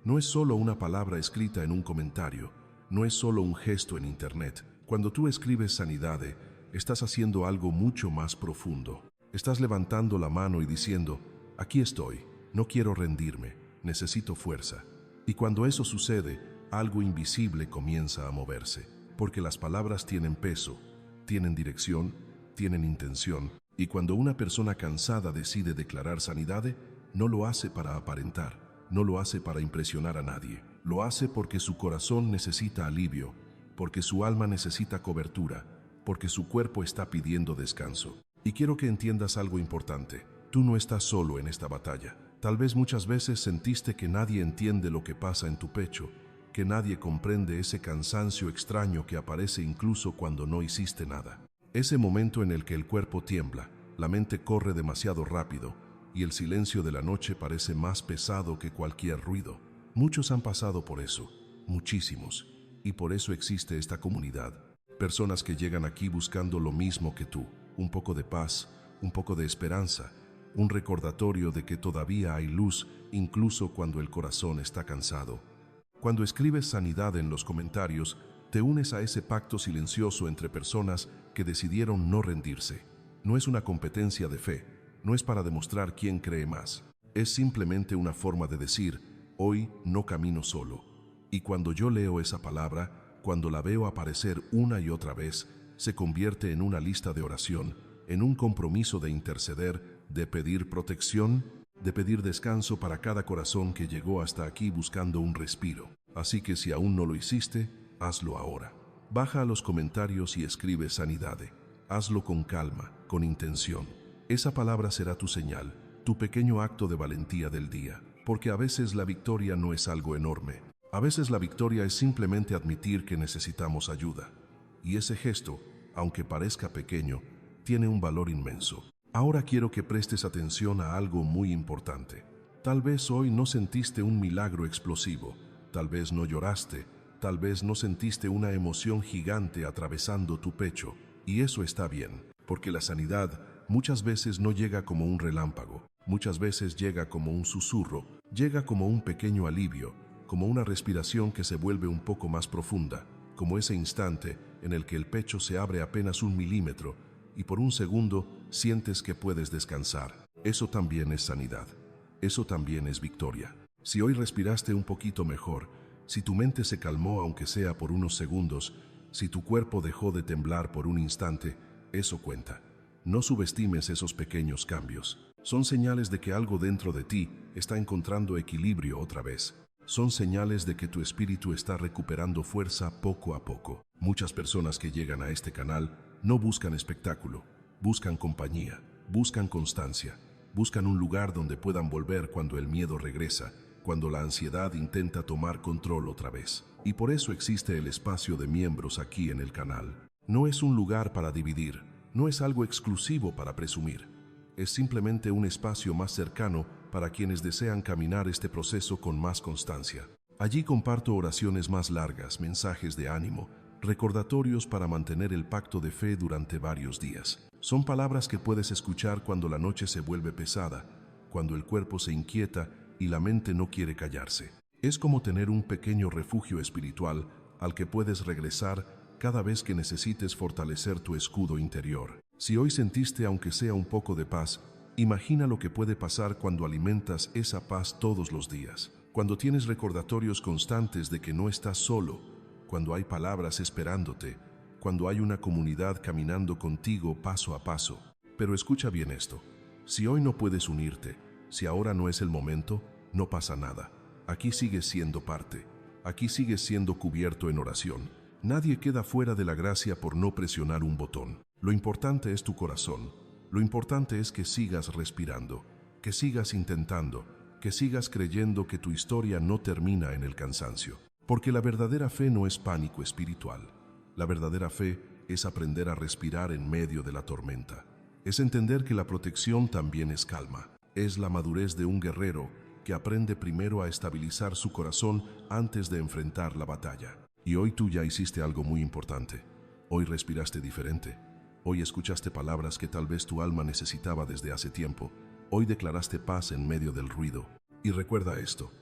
No es solo una palabra escrita en un comentario, no es solo un gesto en internet. Cuando tú escribes sanidade, estás haciendo algo mucho más profundo. Estás levantando la mano y diciendo, aquí estoy, no quiero rendirme, necesito fuerza. Y cuando eso sucede, algo invisible comienza a moverse, porque las palabras tienen peso, tienen dirección, tienen intención. Y cuando una persona cansada decide declarar sanidade, no lo hace para aparentar, no lo hace para impresionar a nadie. Lo hace porque su corazón necesita alivio, porque su alma necesita cobertura, porque su cuerpo está pidiendo descanso. Y quiero que entiendas algo importante. Tú no estás solo en esta batalla. Tal vez muchas veces sentiste que nadie entiende lo que pasa en tu pecho, que nadie comprende ese cansancio extraño que aparece incluso cuando no hiciste nada. Ese momento en el que el cuerpo tiembla, la mente corre demasiado rápido y el silencio de la noche parece más pesado que cualquier ruido. Muchos han pasado por eso, muchísimos, y por eso existe esta comunidad. Personas que llegan aquí buscando lo mismo que tú, un poco de paz, un poco de esperanza, un recordatorio de que todavía hay luz incluso cuando el corazón está cansado. Cuando escribes sanidad en los comentarios, te unes a ese pacto silencioso entre personas que decidieron no rendirse. No es una competencia de fe, no es para demostrar quién cree más. Es simplemente una forma de decir, hoy no camino solo. Y cuando yo leo esa palabra, cuando la veo aparecer una y otra vez, se convierte en una lista de oración, en un compromiso de interceder, de pedir protección, de pedir descanso para cada corazón que llegó hasta aquí buscando un respiro. Así que si aún no lo hiciste, hazlo ahora. Baja a los comentarios y escribe sanidade. Hazlo con calma, con intención. Esa palabra será tu señal, tu pequeño acto de valentía del día. Porque a veces la victoria no es algo enorme. A veces la victoria es simplemente admitir que necesitamos ayuda. Y ese gesto, aunque parezca pequeño, tiene un valor inmenso. Ahora quiero que prestes atención a algo muy importante. Tal vez hoy no sentiste un milagro explosivo, tal vez no lloraste, tal vez no sentiste una emoción gigante atravesando tu pecho, y eso está bien, porque la sanidad muchas veces no llega como un relámpago, muchas veces llega como un susurro, llega como un pequeño alivio, como una respiración que se vuelve un poco más profunda, como ese instante en el que el pecho se abre apenas 1 milímetro y por un segundo sientes que puedes descansar. Eso también es sanidad. Eso también es victoria. Si hoy respiraste un poquito mejor, si tu mente se calmó aunque sea por unos segundos, si tu cuerpo dejó de temblar por un instante, eso cuenta. No subestimes esos pequeños cambios. Son señales de que algo dentro de ti está encontrando equilibrio otra vez. Son señales de que tu espíritu está recuperando fuerza poco a poco. Muchas personas que llegan a este canal no buscan espectáculo, buscan compañía, buscan constancia, buscan un lugar donde puedan volver cuando el miedo regresa, cuando la ansiedad intenta tomar control otra vez. Y por eso existe el espacio de miembros aquí en el canal. No es un lugar para dividir, no es algo exclusivo para presumir. Es simplemente un espacio más cercano para quienes desean caminar este proceso con más constancia. Allí comparto oraciones más largas, mensajes de ánimo, recordatorios para mantener el pacto de fe durante varios días. Son palabras que puedes escuchar cuando la noche se vuelve pesada, cuando el cuerpo se inquieta y la mente no quiere callarse. Es como tener un pequeño refugio espiritual al que puedes regresar cada vez que necesites fortalecer tu escudo interior. Si hoy sentiste aunque sea un poco de paz, imagina lo que puede pasar cuando alimentas esa paz todos los días. Cuando tienes recordatorios constantes de que no estás solo, cuando hay palabras esperándote, cuando hay una comunidad caminando contigo paso a paso. Pero escucha bien esto. Si hoy no puedes unirte, si ahora no es el momento, no pasa nada. Aquí sigues siendo parte. Aquí sigues siendo cubierto en oración. Nadie queda fuera de la gracia por no presionar un botón. Lo importante es tu corazón. Lo importante es que sigas respirando, que sigas intentando, que sigas creyendo que tu historia no termina en el cansancio. Porque la verdadera fe no es pánico espiritual. La verdadera fe es aprender a respirar en medio de la tormenta. Es entender que la protección también es calma. Es la madurez de un guerrero que aprende primero a estabilizar su corazón antes de enfrentar la batalla. Y hoy tú ya hiciste algo muy importante. Hoy respiraste diferente. Hoy escuchaste palabras que tal vez tu alma necesitaba desde hace tiempo. Hoy declaraste paz en medio del ruido. Y recuerda esto.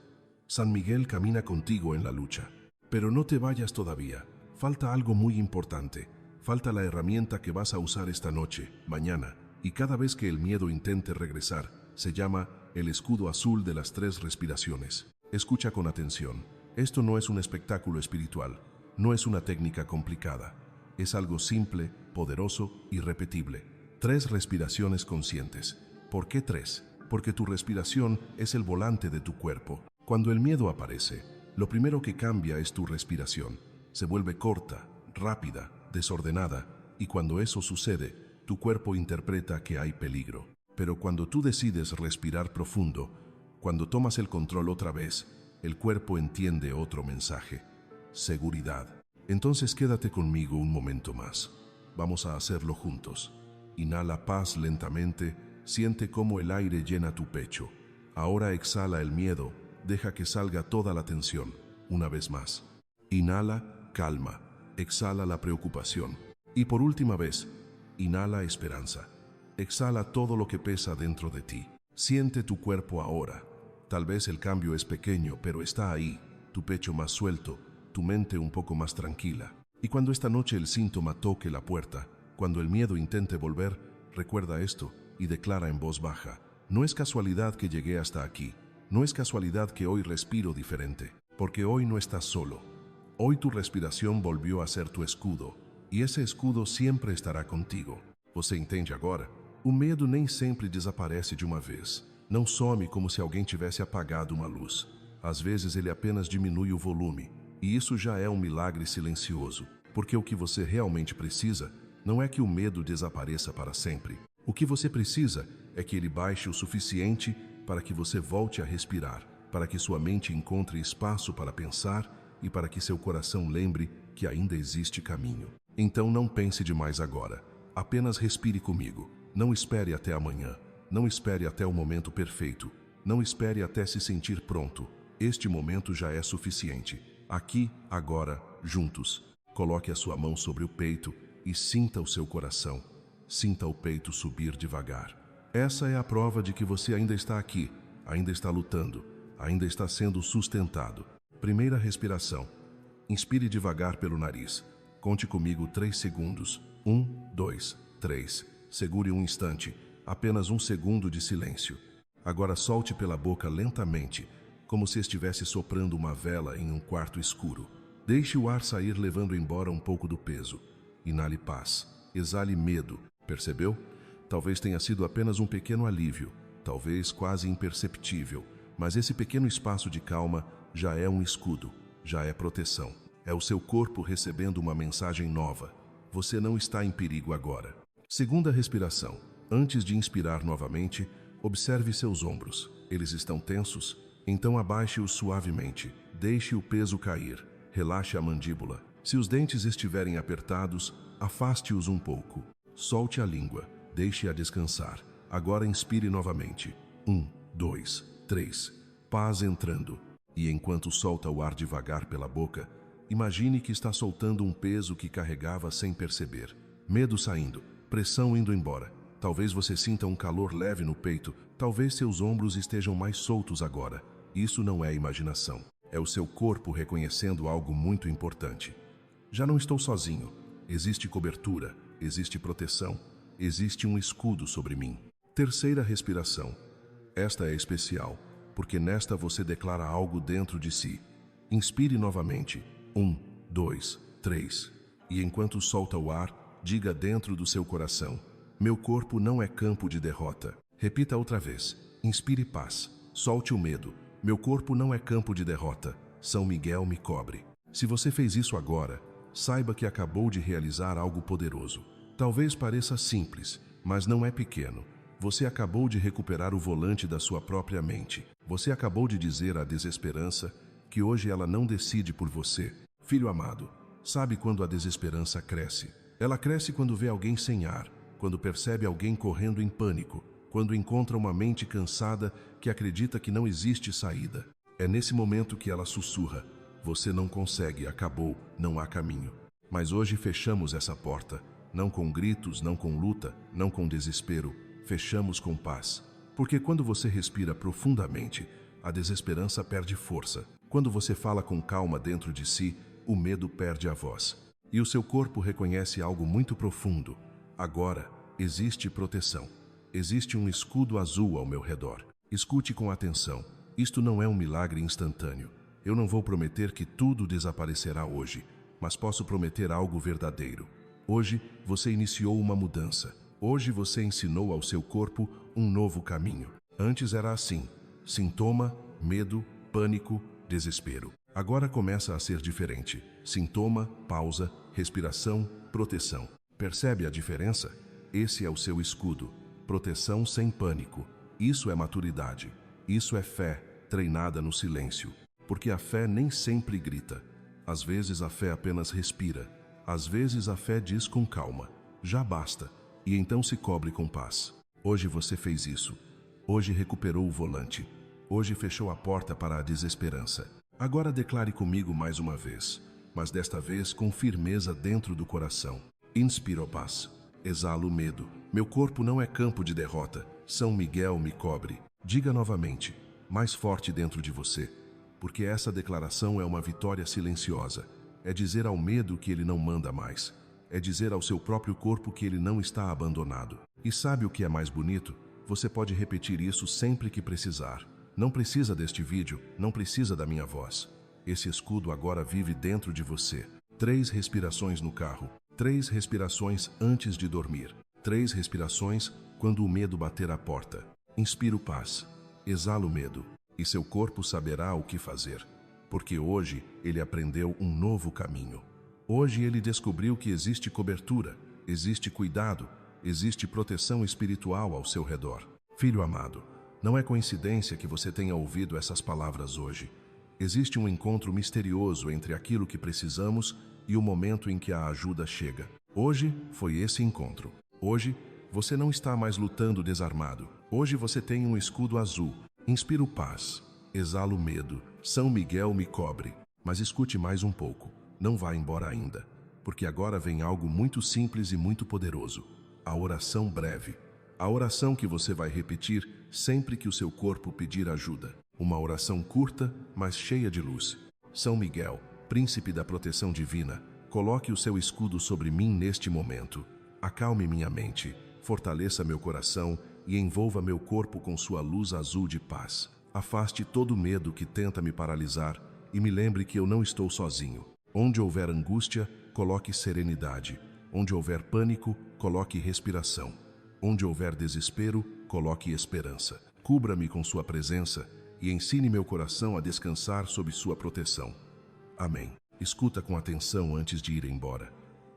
San Miguel camina contigo en la lucha. Pero no te vayas todavía. Falta algo muy importante. Falta la herramienta que vas a usar esta noche, mañana, y cada vez que el miedo intente regresar. Se llama el escudo azul de las 3 respiraciones. Escucha con atención. Esto no es un espectáculo espiritual. No es una técnica complicada. Es algo simple, poderoso y repetible. 3 respiraciones conscientes. ¿Por qué 3? Porque tu respiración es el volante de tu cuerpo. Cuando el miedo aparece, lo primero que cambia es tu respiración. Se vuelve corta, rápida, desordenada, y cuando eso sucede, tu cuerpo interpreta que hay peligro. Pero cuando tú decides respirar profundo, cuando tomas el control otra vez, el cuerpo entiende otro mensaje: seguridad. Entonces quédate conmigo un momento más. Vamos a hacerlo juntos. Inhala paz lentamente, siente cómo el aire llena tu pecho. Ahora exhala el miedo, deja que salga toda la tensión. Una vez más. Inhala calma, exhala la preocupación. Y por última vez, inhala esperanza. Exhala todo lo que pesa dentro de ti. Siente tu cuerpo ahora. Tal vez el cambio es pequeño, pero está ahí. Tu pecho más suelto, tu mente un poco más tranquila. Y cuando esta noche el síntoma toque la puerta, cuando el miedo intente volver, recuerda esto y declara en voz baja: no es casualidad que llegué hasta aquí. No es casualidad que hoy respiro diferente, porque hoy no estás solo. Hoy tu respiração volvió a ser tu escudo, e esse escudo sempre estará contigo. Você entende agora? O medo nem sempre desaparece de uma vez. Não some como se alguém tivesse apagado uma luz. Às vezes ele apenas diminui o volume, e isso já é um milagre silencioso, porque o que você realmente precisa não é que o medo desapareça para sempre. O que você precisa é que ele baixe o suficiente para que você volte a respirar, para que sua mente encontre espaço para pensar e para que seu coração lembre que ainda existe caminho. Então não pense demais agora. Apenas respire comigo. Não espere até amanhã. Não espere até o momento perfeito. Não espere até se sentir pronto. Este momento já é suficiente. Aqui, agora, juntos. Coloque a sua mão sobre o peito e sinta o seu coração. Sinta o peito subir devagar. Essa é a prova de que você ainda está aqui, ainda está lutando, ainda está sendo sustentado. Primeira respiração. Inspire devagar pelo nariz. Conte comigo 3 segundos. 1, 2, 3. Segure um instante, apenas 1 segundo de silêncio. Agora solte pela boca lentamente, como se estivesse soprando uma vela em um quarto escuro. Deixe o ar sair levando embora um pouco do peso. Inale paz. Exale medo. Percebeu? Talvez tenha sido apenas um pequeno alívio, talvez quase imperceptível, mas esse pequeno espaço de calma já é um escudo, já é proteção. É o seu corpo recebendo uma mensagem nova. Você não está em perigo agora. Segunda respiração. Antes de inspirar novamente, observe seus ombros. Eles estão tensos? Então abaixe-os suavemente. Deixe o peso cair. Relaxe a mandíbula. Se os dentes estiverem apertados, afaste-os um pouco. Solte a língua. Deixe-a descansar. Agora inspire novamente. 1, 2, 3. Paz entrando. E enquanto solta o ar devagar pela boca, imagine que está soltando um peso que carregava sem perceber. Medo saindo, pressão indo embora. Talvez você sinta um calor leve no peito, talvez seus ombros estejam mais soltos agora. Isso não é imaginação. É o seu corpo reconhecendo algo muito importante. Já não estou sozinho. Existe cobertura, existe proteção, existe um escudo sobre mim. Terceira respiração. Esta é especial, porque nesta você declara algo dentro de si. Inspire novamente. 1, 2, 3. E enquanto solta o ar, diga dentro do seu coração: meu corpo não é campo de derrota. Repita outra vez. Inspire paz. Solte o medo. Meu corpo não é campo de derrota. São Miguel me cobre. Se você fez isso agora, saiba que acabou de realizar algo poderoso. Talvez pareça simples, mas não é pequeno. Você acabou de recuperar o volante da sua própria mente. Você acabou de dizer à desesperança que hoje ela não decide por você. Filho amado, sabe quando a desesperança cresce? Ela cresce quando vê alguém sem ar, quando percebe alguém correndo em pânico, quando encontra uma mente cansada que acredita que não existe saída. É nesse momento que ela sussurra: você não consegue, acabou, não há caminho. Mas hoje fechamos essa porta, não com gritos, não com luta, não com desespero, fechamos com paz. Porque quando você respira profundamente, a desesperança perde força. Quando você fala com calma dentro de si, o medo perde a voz. E o seu corpo reconhece algo muito profundo. Agora existe proteção. Existe um escudo azul ao meu redor. Escute com atenção. Isto não é um milagre instantâneo. Eu não vou prometer que tudo desaparecerá hoje, mas posso prometer algo verdadeiro. Hoje você iniciou uma mudança. Hoje você ensinou ao seu corpo um novo caminho. Antes era assim: sintoma, medo, pânico, desespero. Agora começa a ser diferente. Sintoma, pausa, respiração, proteção. Percebe a diferença? Esse é o seu escudo. Proteção sem pânico. Isso é maturidade. Isso é fé, treinada no silêncio. Porque a fé nem sempre grita. Às vezes a fé apenas respira. Às vezes a fé diz com calma: já basta. E então se cobre com paz. Hoje você fez isso. Hoje recuperou o volante. Hoje fechou a porta para a desesperança. Agora declare comigo mais uma vez, mas desta vez com firmeza dentro do coração. Inspiro paz. Exalo medo. Meu corpo não é campo de derrota. São Miguel me cobre. Diga novamente, mais forte dentro de você. Porque essa declaração é uma vitória silenciosa. É dizer ao medo que ele não manda mais. É dizer ao seu próprio corpo que ele não está abandonado. E sabe o que é mais bonito? Você pode repetir isso sempre que precisar. Não precisa deste vídeo, não precisa da minha voz. Esse escudo agora vive dentro de você. 3 respirações no carro. 3 respirações antes de dormir. 3 respirações quando o medo bater a porta. Inspiro paz. Exalo medo. E seu corpo saberá o que fazer. Porque hoje ele aprendeu um novo caminho. Hoje ele descobriu que existe cobertura, existe cuidado, existe proteção espiritual ao seu redor. Filho amado, não é coincidência que você tenha ouvido essas palavras hoje. Existe um encontro misterioso entre aquilo que precisamos e o momento em que a ajuda chega. Hoje foi esse encontro. Hoje você não está mais lutando desarmado. Hoje você tem um escudo azul. Inspiro paz. Exalo medo. São Miguel me cobre. Mas escute mais um pouco. Não vá embora ainda, porque agora vem algo muito simples e muito poderoso. A oração breve. A oração que você vai repetir sempre que o seu corpo pedir ajuda. Uma oração curta, mas cheia de luz. São Miguel, príncipe da proteção divina, coloque o seu escudo sobre mim neste momento. Acalme minha mente, fortaleça meu coração e envolva meu corpo com sua luz azul de paz. Afaste todo medo que tenta me paralisar e me lembre que eu não estou sozinho. Onde houver angústia, coloque serenidade. Onde houver pânico, coloque respiração. Onde houver desespero, coloque esperança. Cubra-me com sua presença e ensine meu coração a descansar sob sua proteção. Amém. Escuta com atenção antes de ir embora,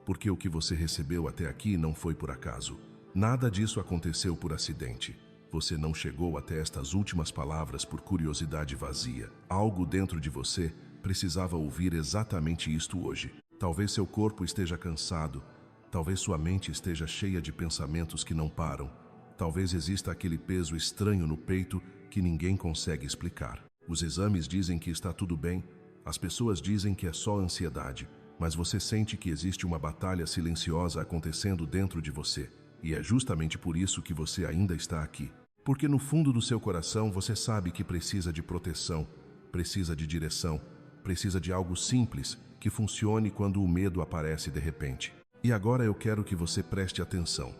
porque o que você recebeu até aqui não foi por acaso. Nada disso aconteceu por acidente. Você não chegou até estas últimas palavras por curiosidade vazia. Algo dentro de você precisava ouvir exatamente isto hoje. Talvez seu corpo esteja cansado, talvez sua mente esteja cheia de pensamentos que não param, Talvez exista aquele peso estranho no peito que ninguém consegue explicar. Os exames dizem que está tudo bem, as pessoas dizem que é só ansiedade, mas você sente que existe uma batalha silenciosa acontecendo dentro de você. E é justamente por isso que você ainda está aqui. Porque no fundo do seu coração você sabe que precisa de proteção, precisa de direção, precisa de algo simples que funcione quando o medo aparece de repente. E agora eu quero que você preste atenção,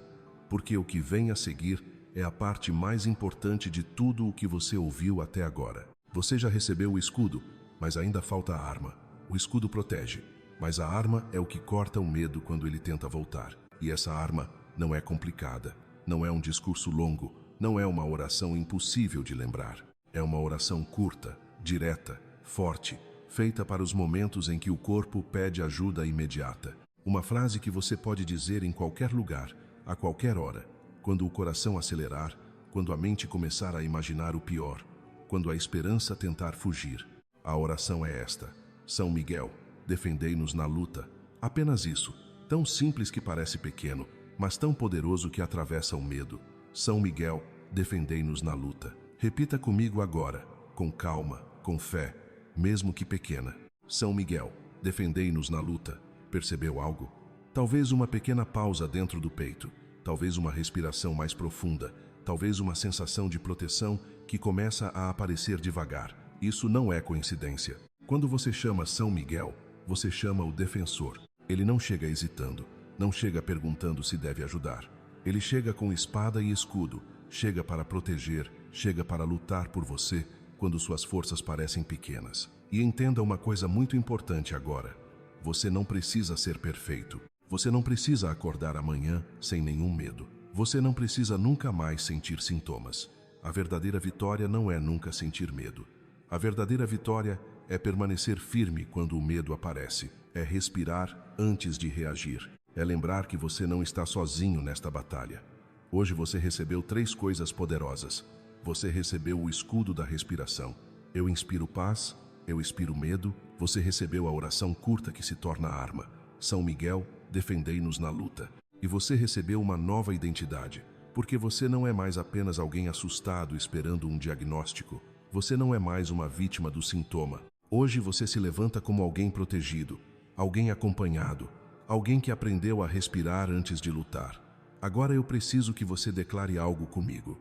porque o que vem a seguir é a parte mais importante de tudo o que você ouviu até agora. Você já recebeu o escudo, mas ainda falta a arma. O escudo protege, mas a arma é o que corta o medo quando ele tenta voltar. E essa arma não é complicada, não é um discurso longo, não é uma oração impossível de lembrar. É uma oração curta, direta, forte, feita para os momentos em que o corpo pede ajuda imediata. Uma frase que você pode dizer em qualquer lugar, a qualquer hora, quando o coração acelerar, quando a mente começar a imaginar o pior, quando a esperança tentar fugir. A oração é esta: São Miguel, defendei-nos na luta. Apenas isso, tão simples que parece pequeno, mas tão poderoso que atravessa o medo. São Miguel, defendei-nos na luta. Repita comigo agora, com calma, com fé, mesmo que pequena. São Miguel, defendei-nos na luta. Percebeu algo? Talvez uma pequena pausa dentro do peito, talvez uma respiração mais profunda, talvez uma sensação de proteção que começa a aparecer devagar. Isso não é coincidência. Quando você chama São Miguel, você chama o defensor. Ele não chega hesitando, não chega perguntando se deve ajudar. Ele chega com espada e escudo, chega para proteger, chega para lutar por você quando suas forças parecem pequenas. E entenda uma coisa muito importante agora: você não precisa ser perfeito. Você não precisa acordar amanhã sem nenhum medo. Você não precisa nunca mais sentir sintomas. A verdadeira vitória não é nunca sentir medo. A verdadeira vitória é permanecer firme quando o medo aparece. É respirar antes de reagir. É lembrar que você não está sozinho nesta batalha. Hoje você recebeu 3 coisas poderosas. Você recebeu o escudo da respiração. Eu inspiro paz, eu inspiro medo. Você recebeu a oração curta que se torna arma. São Miguel, defendei-nos na luta. E você recebeu uma nova identidade, porque você não é mais apenas alguém assustado esperando um diagnóstico. Você não é mais uma vítima do sintoma. Hoje você se levanta como alguém protegido, alguém acompanhado, alguém que aprendeu a respirar antes de lutar. Agora eu preciso que você declare algo comigo.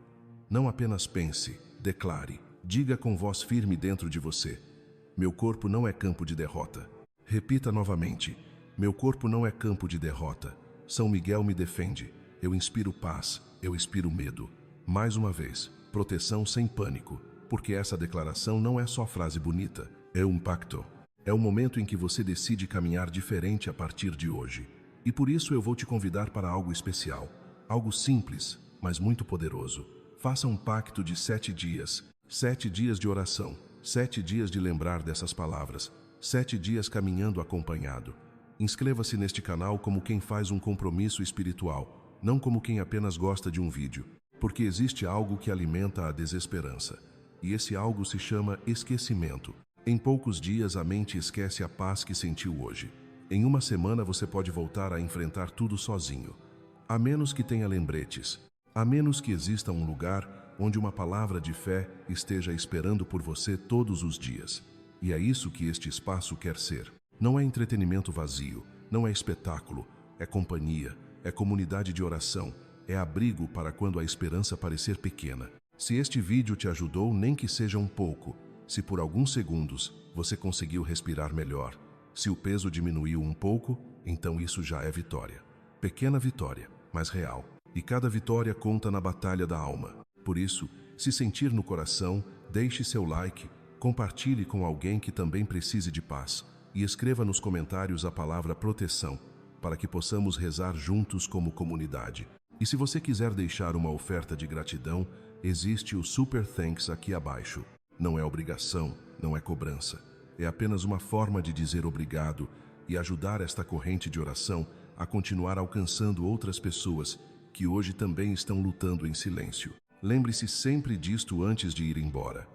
Não apenas pense, declare. Diga com voz firme dentro de você: meu corpo não é campo de derrota. Repita novamente: meu corpo não é campo de derrota. São Miguel me defende. Eu inspiro paz, eu inspiro medo. Mais uma vez, proteção sem pânico, porque essa declaração não é só frase bonita, é um pacto. É o momento em que você decide caminhar diferente a partir de hoje. E por isso eu vou te convidar para algo especial, algo simples, mas muito poderoso. Faça um pacto de 7 dias, 7 dias de oração, 7 dias de lembrar dessas palavras, 7 dias caminhando acompanhado. Inscreva-se neste canal como quem faz um compromisso espiritual, não como quem apenas gosta de um vídeo, porque existe algo que alimenta a desesperança. E esse algo se chama esquecimento. Em poucos dias a mente esquece a paz que sentiu hoje. Em uma semana você pode voltar a enfrentar tudo sozinho. A menos que tenha lembretes, a menos que exista um lugar onde uma palavra de fé esteja esperando por você todos os dias. E é isso que este espaço quer ser. Não é entretenimento vazio, não é espetáculo, é companhia, é comunidade de oração, é abrigo para quando a esperança parecer pequena. Se este vídeo te ajudou, nem que seja um pouco, se por alguns segundos você conseguiu respirar melhor, se o peso diminuiu um pouco, então isso já é vitória. Pequena vitória, mas real. E cada vitória conta na batalha da alma. Por isso, se sentir no coração, deixe seu like, compartilhe com alguém que também precise de paz e escreva nos comentários a palavra proteção, para que possamos rezar juntos como comunidade. E se você quiser deixar uma oferta de gratidão, existe o Super Thanks aqui abaixo. Não é obrigação, não é cobrança. É apenas uma forma de dizer obrigado e ajudar esta corrente de oração a continuar alcançando outras pessoas que hoje também estão lutando em silêncio. Lembre-se sempre disto antes de ir embora.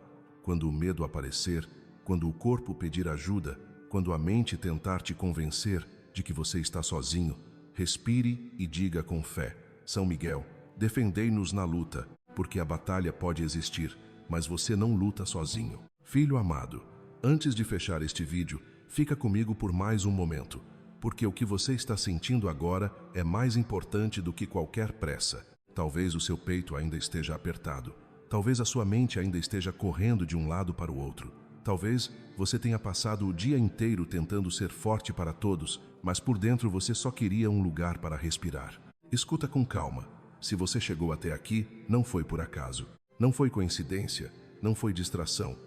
Quando o medo aparecer, quando o corpo pedir ajuda, quando a mente tentar te convencer de que você está sozinho, respire e diga com fé: São Miguel, Defendei-nos na luta, porque a batalha pode existir, mas você não luta sozinho. Filho amado, antes de fechar este vídeo, fica comigo por mais um momento, porque o que você está sentindo agora é mais importante do que qualquer pressa. Talvez o seu peito ainda esteja apertado. Talvez a sua mente ainda esteja correndo de um lado para o outro. Talvez você tenha passado o dia inteiro tentando ser forte para todos, mas por dentro você só queria um lugar para respirar. Escuta com calma. Se você chegou até aqui, não foi por acaso. Não foi coincidência. Não foi distração.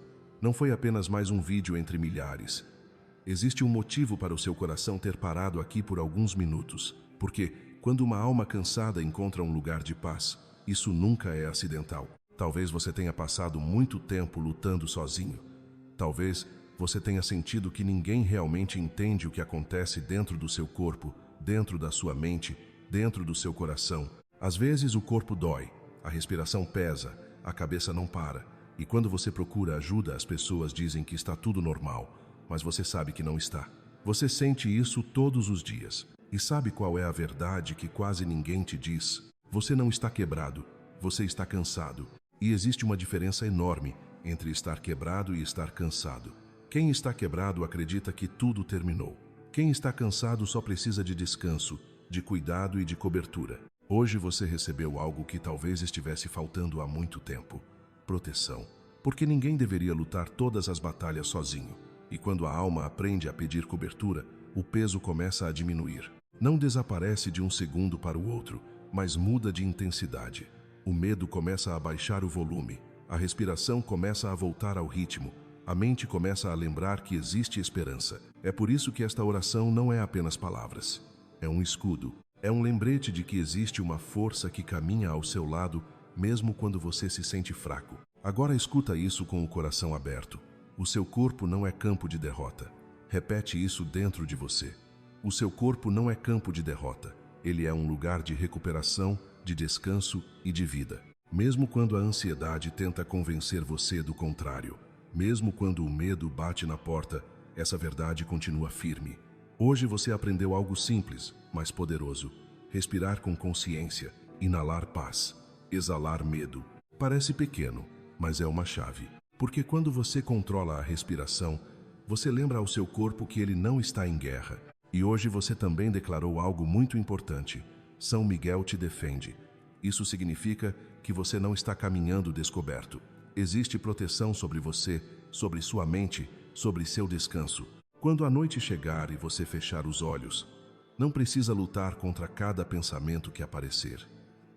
Não foi apenas mais um vídeo entre milhares. Existe um motivo para o seu coração ter parado aqui por alguns minutos. Porque, quando uma alma cansada encontra um lugar de paz, isso nunca é acidental. Talvez você tenha passado muito tempo lutando sozinho. Talvez você tenha sentido que ninguém realmente entende o que acontece dentro do seu corpo, dentro da sua mente, dentro do seu coração. Às vezes o corpo dói, a respiração pesa, a cabeça não para. E quando você procura ajuda, as pessoas dizem que está tudo normal, mas você sabe que não está. Você sente isso todos os dias. E sabe qual é a verdade que quase ninguém te diz? Você não está quebrado, você está cansado. E existe uma diferença enorme entre estar quebrado e estar cansado. Quem está quebrado acredita que tudo terminou. Quem está cansado só precisa de descanso, de cuidado e de cobertura. Hoje você recebeu algo que talvez estivesse faltando há muito tempo: proteção. Porque ninguém deveria lutar todas as batalhas sozinho. E quando a alma aprende a pedir cobertura, o peso começa a diminuir. Não desaparece de um segundo para o outro, mas muda de intensidade. O medo começa a baixar o volume. A respiração começa a voltar ao ritmo. A mente começa a lembrar que existe esperança. É por isso que esta oração não é apenas palavras. É um escudo. É um lembrete de que existe uma força que caminha ao seu lado, mesmo quando você se sente fraco. Agora escuta isso com o coração aberto. O seu corpo não é campo de derrota. Repete isso dentro de você. O seu corpo não é campo de derrota. Ele é um lugar de recuperação, de descanso e de vida. Mesmo quando a ansiedade tenta convencer você do contrário, mesmo quando o medo bate na porta, essa verdade continua firme. Hoje você aprendeu algo simples, mas poderoso: respirar com consciência, inalar paz, exalar medo. Parece pequeno, mas é uma chave. Porque quando você controla a respiração, você lembra ao seu corpo que ele não está em guerra. E hoje você também declarou algo muito importante: São Miguel te defende. Isso significa que você não está caminhando descoberto. Existe proteção sobre você, sobre sua mente, sobre seu descanso. Quando a noite chegar e você fechar os olhos, não precisa lutar contra cada pensamento que aparecer.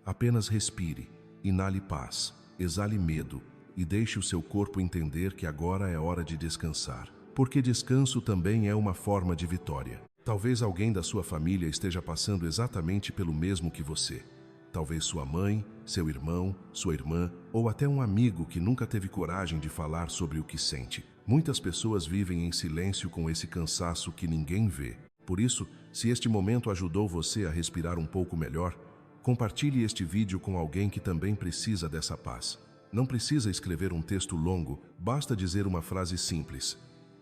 Apenas respire, inale paz, exale medo e deixe o seu corpo entender que agora é hora de descansar. Porque descanso também é uma forma de vitória. Talvez alguém da sua família esteja passando exatamente pelo mesmo que você. Talvez sua mãe, seu irmão, sua irmã ou até um amigo que nunca teve coragem de falar sobre o que sente. Muitas pessoas vivem em silêncio com esse cansaço que ninguém vê. Por isso, se este momento ajudou você a respirar um pouco melhor, compartilhe este vídeo com alguém que também precisa dessa paz. Não precisa escrever um texto longo, basta dizer uma frase simples: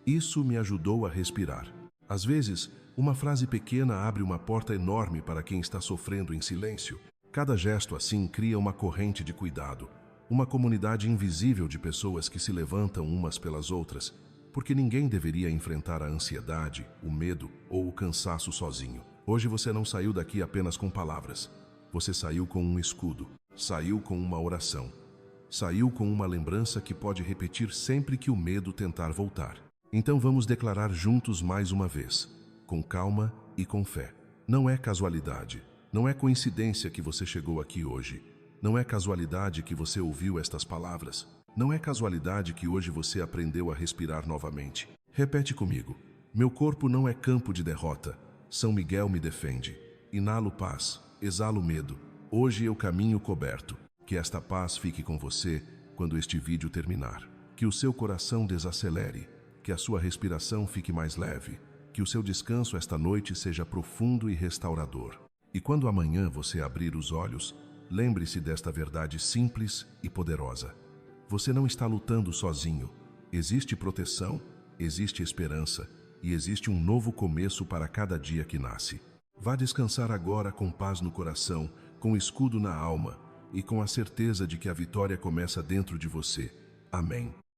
Isso me ajudou a respirar. Às vezes, uma frase pequena abre uma porta enorme para quem está sofrendo em silêncio. Cada gesto assim cria uma corrente de cuidado, uma comunidade invisível de pessoas que se levantam umas pelas outras, porque ninguém deveria enfrentar a ansiedade, o medo ou o cansaço sozinho. Hoje você não saiu daqui apenas com palavras. Você saiu com um escudo, saiu com uma oração, saiu com uma lembrança que pode repetir sempre que o medo tentar voltar. Então vamos declarar juntos mais uma vez, com calma e com fé. Não é casualidade. Não é coincidência que você chegou aqui hoje. Não é casualidade que você ouviu estas palavras. Não é casualidade que hoje você aprendeu a respirar novamente. Repete comigo: Meu corpo não é campo de derrota. São Miguel me defende. Inalo paz, exalo medo. Hoje eu caminho coberto. Que esta paz fique com você quando este vídeo terminar. Que o seu coração desacelere. Que a sua respiração fique mais leve. Que o seu descanso esta noite seja profundo e restaurador. E quando amanhã você abrir os olhos, lembre-se desta verdade simples e poderosa. Você não está lutando sozinho. Existe proteção, existe esperança e existe um novo começo para cada dia que nasce. Vá descansar agora com paz no coração, com escudo na alma e com a certeza de que a vitória começa dentro de você. Amém.